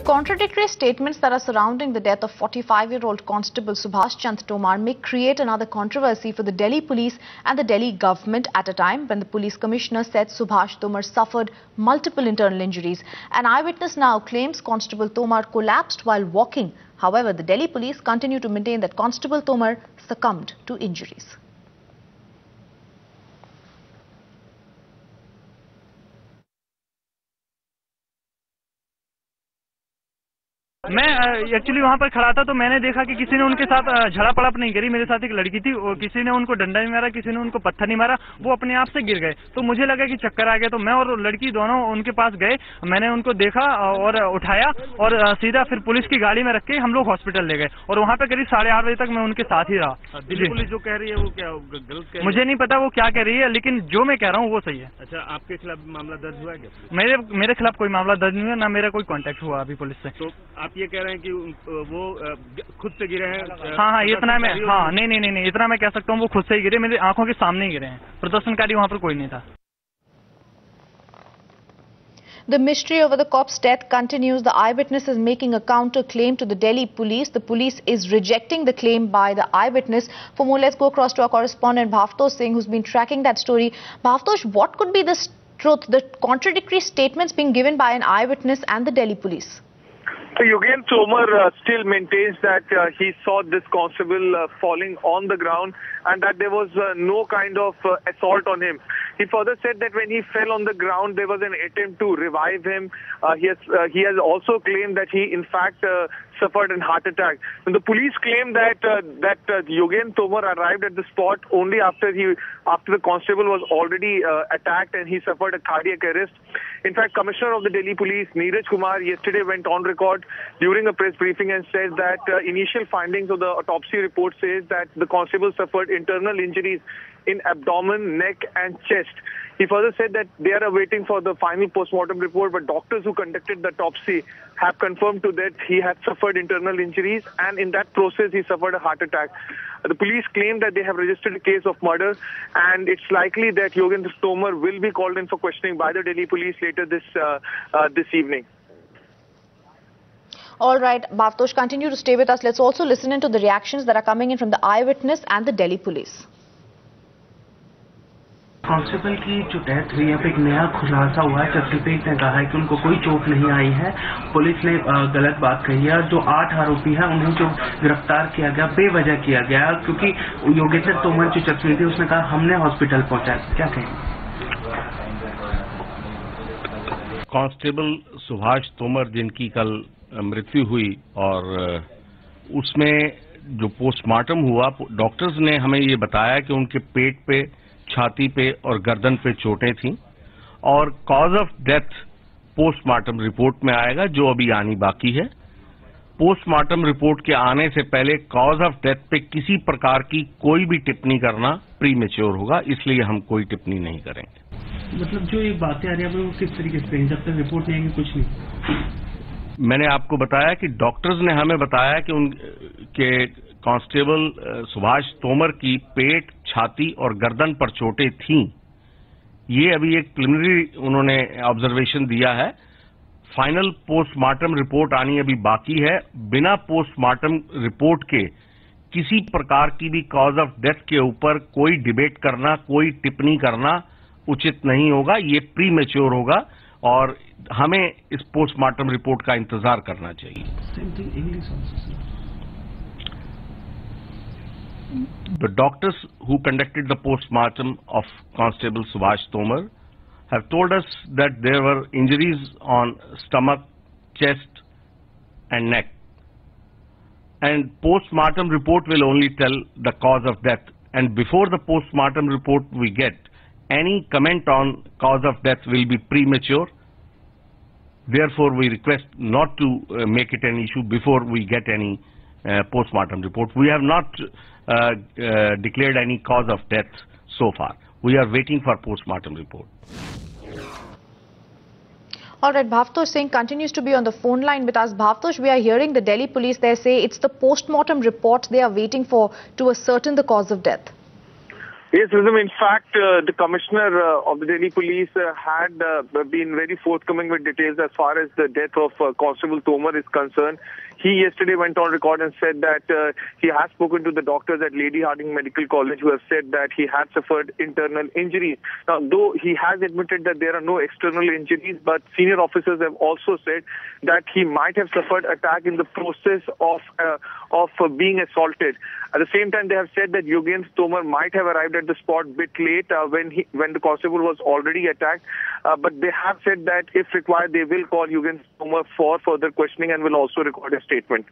contradictory statements that are surrounding the death of 45-year-old Constable Subhash Chand Tomar may create another controversy for the Delhi police and the Delhi government at a time when the police commissioner said Subhash Tomar suffered multiple internal injuries. An eyewitness now claims Constable Tomar collapsed while walking. However, the Delhi police continue to maintain that Constable Tomar succumbed to injuries. मैं actually वहाँ पर खड़ा था तो मैंने देखा कि किसी ने उनके साथ झड़ापड़प नहीं करी। मेरे साथ एक लड़की थी, किसी ने उनको डंडा नहीं मारा, किसी ने उनको पत्थर नहीं मारा, वो अपने आप से गिर गए। तो मुझे लगा कि चक्कर आ गया, तो मैं और लड़की दोनों उनके पास गए। मैंने उनको देखा और उठाया और सीधा फिर पुलिस की गाड़ी में रख के हम लोग हॉस्पिटल ले गए और वहाँ पे करीब 8:30 बजे तक मैं उनके साथ ही रहा। दिल्ली पुलिस जो कह रही है वो क्या गलत कह रही है? मुझे नहीं पता वो क्या कह रही है, लेकिन जो मैं कह रहा हूँ वो सही है। अच्छा, आपके खिलाफ मामला दर्ज हुआ है क्या? मेरे खिलाफ कोई मामला दर्ज नहीं हुआ, ना मेरा कोई कॉन्टेक्ट हुआ अभी पुलिस से। तो आप ये कह रहे हैं कि वो खुद से गिरे हैं? हाँ, इतना मैं नहीं, इतना मैं कह सकता हूँ, वो खुद से ही गिरे, मेरी आंखों के सामने ही गिरे हैं। प्रदर्शनकारी वहाँ पर कोई नहीं था। The mystery over the cop's death continues. The eyewitness is making a counter claim to the Delhi police. The police is rejecting the claim by the eyewitness. For more, let's go across to our correspondent Bhavtosh Singh, who's been tracking that story. Bhavtosh, what could be the truth, the contradictory statements being given by an eyewitness and the Delhi police? So Yogen Tomar still maintains that he saw this constable falling on the ground and that there was no kind of assault on him. He further said that when he fell on the ground, there was an attempt to revive him. He has also claimed that he, in fact, suffered a heart attack. And the police claim that Yogen Tomar arrived at the spot only after the constable was already attacked and he suffered a cardiac arrest. In fact, Commissioner of the Delhi Police, Neeraj Kumar, yesterday went on record during a press briefing and said that initial findings of the autopsy report says that the constable suffered internal injuries in abdomen, neck and chest. He further said that they are awaiting for the final post-mortem report, but doctors who conducted the autopsy have confirmed to that he had suffered internal injuries and in that process he suffered a heart attack. The police claim that they have registered a case of murder and it's likely that Yogen Tomar will be called in for questioning by the Delhi police later this evening. All right, Bhavtosh, continue to stay with us. Let's also listen into the reactions that are coming in from the eyewitness and the Delhi police. Constable की जो death हुई है, अब एक नया खुलासा हुआ है। चक्रपेट ने कहा है कि उनको कोई चोट नहीं आई है। पुलिस ने गलत बात कही है। जो 8 आरोपी हैं उन्हें जो गिरफ्तार किया गया बेवजह किया गया, क्योंकि योगेंद्र तोमर जो जख्मी थी उसने कहा हमने हॉस्पिटल पहुंचाया। क्या कहें? कांस्टेबल सुभाष तोमर जिनकी कल मृत्यु हुई और उसमें जो पोस्टमार्टम हुआ, डॉक्टर्स ने हमें ये बताया कि उनके पेट पे, छाती पे और गर्दन पे चोटें थीं और cause of death postmortem report में आएगा, जो अभी आनी बाकी है। पोस्टमार्टम रिपोर्ट के आने से पहले कॉज ऑफ डेथ पे किसी प्रकार की कोई भी टिप्पणी करना प्रीमेच्योर होगा, इसलिए हम कोई टिप्पणी नहीं करेंगे। मतलब जो ये बातें आ रही है वो किस तरीके से, जब तक रिपोर्ट नहीं आएगी कुछ नहीं? मैंने आपको बताया कि डॉक्टर्स ने हमें बताया कि उनके कांस्टेबल सुभाष तोमर की पेट, छाती और गर्दन पर चोटें थीं। ये अभी एक प्रिलिमिनरी उन्होंने ऑब्जर्वेशन दिया है। फाइनल पोस्टमार्टम रिपोर्ट आनी अभी बाकी है। बिना पोस्टमार्टम रिपोर्ट के किसी प्रकार की भी कॉज ऑफ डेथ के ऊपर कोई डिबेट करना, कोई टिप्पणी करना उचित नहीं होगा। ये प्रीमेच्योर होगा और हमें इस पोस्टमार्टम रिपोर्ट का इंतजार करना चाहिए। The doctors who conducted the postmortem of Constable Subhash Tomar have told us that there were injuries on stomach, chest and neck. And postmortem report will only tell the cause of death. And before the postmortem report we get, any comment on cause of death will be premature. Therefore, we request not to make it an issue before we get any postmortem report. We have not declared any cause of death so far. We are waiting for postmortem report. All right, Bhavtosh Singh continues to be on the phone line with us. Bhavtosh, we are hearing the Delhi police there say it's the postmortem report they are waiting for to ascertain the cause of death. Yes, Rizam, in fact, the Commissioner of the Delhi Police had been very forthcoming with details as far as the death of Constable Tomar is concerned. He yesterday went on record and said that he has spoken to the doctors at Lady Hardinge Medical College who have said that he had suffered internal injuries. Now, though he has admitted that there are no external injuries, but senior officers have also said that he might have suffered attack in the process of being assaulted. At the same time, they have said that Yogendra Tomar might have arrived at the spot a bit late when the constable was already attacked. But they have said that if required, they will call Yogendra Tomar for further questioning and will also record a statement.